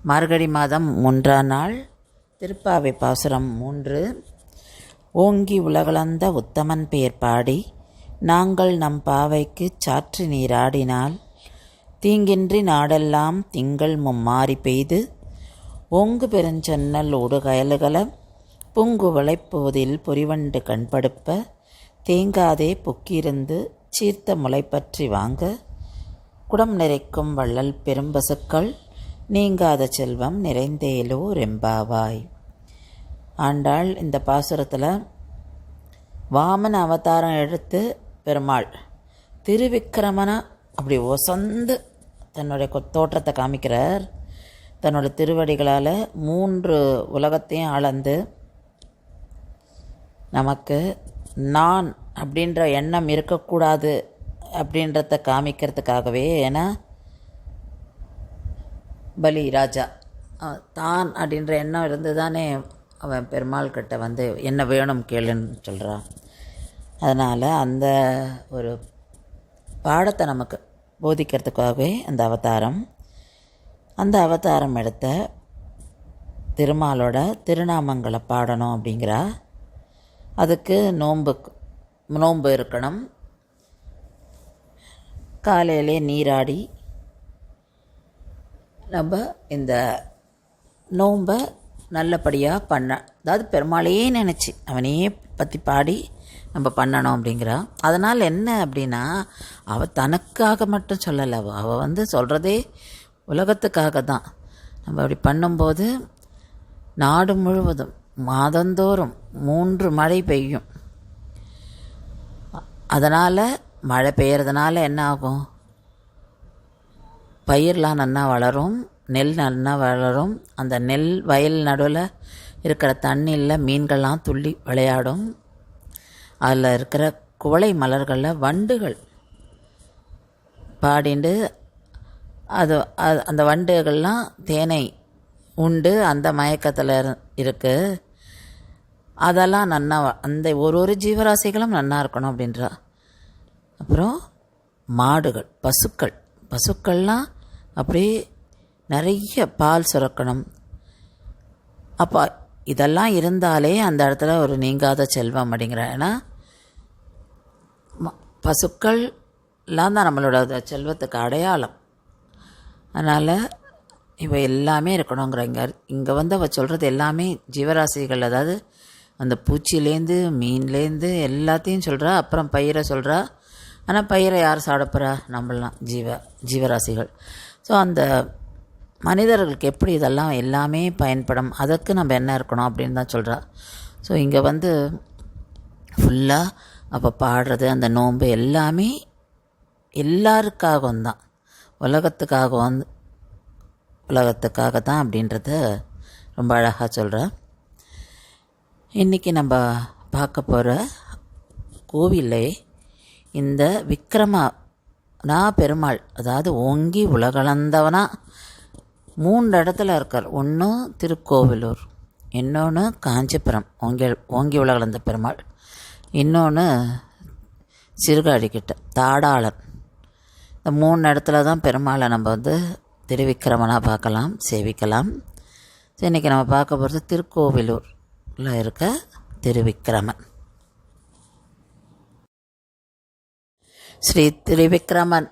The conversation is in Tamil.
மார்கழி மாதம் 3ஆம் நாள் திருப்பாவை பாசுரம் 3. ஓங்கி உலகளந்த உத்தமன் பெயர் பாடி நாங்கள் நம் பாவைக்குச் சாற்று நீராடினால் தீங்கின்றி நாடெல்லாம் திங்கள் மும்மாரி பெய்து ஓங்கு பெருஞ்சன்னல் ஓடு கயலுகள பூங்குவளைப் போதில் பொறிவண்டு கண்படுப்ப தேங்காதே புக்கிருந்து சீர்த்த முளைப்பற்றி வாங்க குடம் நிறைக்கும் வள்ளல் பெரும்பசுக்கள் நீங்காத செல்வம் நிறைந்தேலோ ரெம்பாவாய். ஆண்டாள் இந்த பாசுரத்தில் வாமன அவதாரம் எடுத்து பெருமாள் திருவிக்கிரமனா அப்படி ஒசந்து தன்னுடைய தோற்றத்தை காமிக்கிறார். தன்னோட திருவடிகளால் 3 உலகத்தையும் அளந்து நமக்கு நான் அப்படின்ற எண்ணம் இருக்கக்கூடாது அப்படின்றத காமிக்கிறதுக்காகவே. ஏன்னா பலி ராஜா தான் அப்படின்ற எண்ணம் இருந்து தானே அவன் பெருமாள் கிட்ட வந்து என்ன வேணும் கேளுன்னு சொல்கிறான். அதனால் அந்த ஒரு பாடத்தை நமக்கு போதிக்கிறதுக்காகவே அந்த அவதாரம் எடுத்த திருமாலோட திருநாமங்களை பாடணும் அப்படிங்கிறா. அதுக்கு நோன்பு இருக்கணும். காலையிலே நீராடி நம்ம இந்த நோன்பை நல்லபடியாக அதாவது பெருமாளையே நினச்சி அவனையே பற்றி பாடி நம்ம பண்ணணும் அப்படிங்கிறா. அதனால் என்ன அப்படின்னா அவள் தனக்காக மட்டும் சொல்லலை, அவள் வந்து சொல்கிறதே உலகத்துக்காக தான். நம்ம அப்படி பண்ணும்போது நாடு முழுவதும் மாதந்தோறும் 3 மழை பெய்யும். அதனால் மழை பெய்யறதுனால என்ன ஆகும், பயிரெலாம் நன்னா வளரும், நெல் நன்னா வளரும். அந்த நெல் வயல் நடுவில் இருக்கிற தண்ணியில் மீன்கள்லாம் துள்ளி விளையாடும். அதில் இருக்கிற குவளை மலர்களில் வண்டுகள் பாடிண்டு அந்த வண்டுகள்லாம் தேனை உண்டு அந்த மயக்கத்தில் இருக்குது. அதெல்லாம் நன்னா அந்த ஒரு ஜீவராசிகளும் நன்னா இருக்கணும் அப்படின்றா. அப்புறம் மாடுகள், பசுக்கள்லாம் அப்படியே நிறைய பால் சுரக்கணும். அப்போ இதெல்லாம் இருந்தாலே அந்த இடத்துல ஒரு நீங்காத செல்வம் அப்படிங்கிற. ஏன்னா பசுக்கள்லாம் தான் நம்மளோட செல்வத்துக்கு அடையாளம். அதனால் இவை எல்லாமே இருக்கணுங்கிற. இங்கே வந்து அவள் சொல்கிறது எல்லாமே ஜீவராசிகள், அதாவது அந்த பூச்சிலேருந்து மீன்லேருந்து எல்லாத்தையும் சொல்கிறா. அப்புறம் பயிரை சொல்கிறா. ஆனால் பயிரை யார் சாப்பிடப்போறா? நம்மளாம் ஜீவராசிகள். ஸோ அந்த மனிதர்களுக்கு எப்படி இதெல்லாம் எல்லாமே பயன்படும், அதுக்கு நம்ம என்ன இருக்கணும் அப்படின்னு தான் சொல்கிறா. ஸோ இங்கே வந்து ஃபுல்லாக அப்போ பாடுறது அந்த நோன்பு எல்லாமே எல்லாருக்காகவும் தான், உலகத்துக்காக தான் அப்படின்றத ரொம்ப அழகாக சொல்கிறா. இன்றைக்கி நம்ம பார்க்க போகிற கோவிலே இந்த விக்ரமனா பெருமாள், அதாவது ஓங்கி உலகளந்தவனா 3 இடத்துல இருக்கார். ஒன்று திருக்கோவிலூர், இன்னொன்று காஞ்சிபுரம் ஓங்கி உலகளந்த பெருமாள், இன்னொன்று சிறுகாழிக்கிட்ட தாடாளன். இந்த 3 இடத்துல தான் பெருமாளை நம்ம வந்து திருவிக்கிரமனாக பார்க்கலாம், சேவிக்கலாம். ஸோ இன்றைக்கி நம்ம பார்க்க போகிறது திருக்கோவிலூரில் இருக்க திருவிக்கிரமன். ஸ்ரீ திருவிக்கிரமன்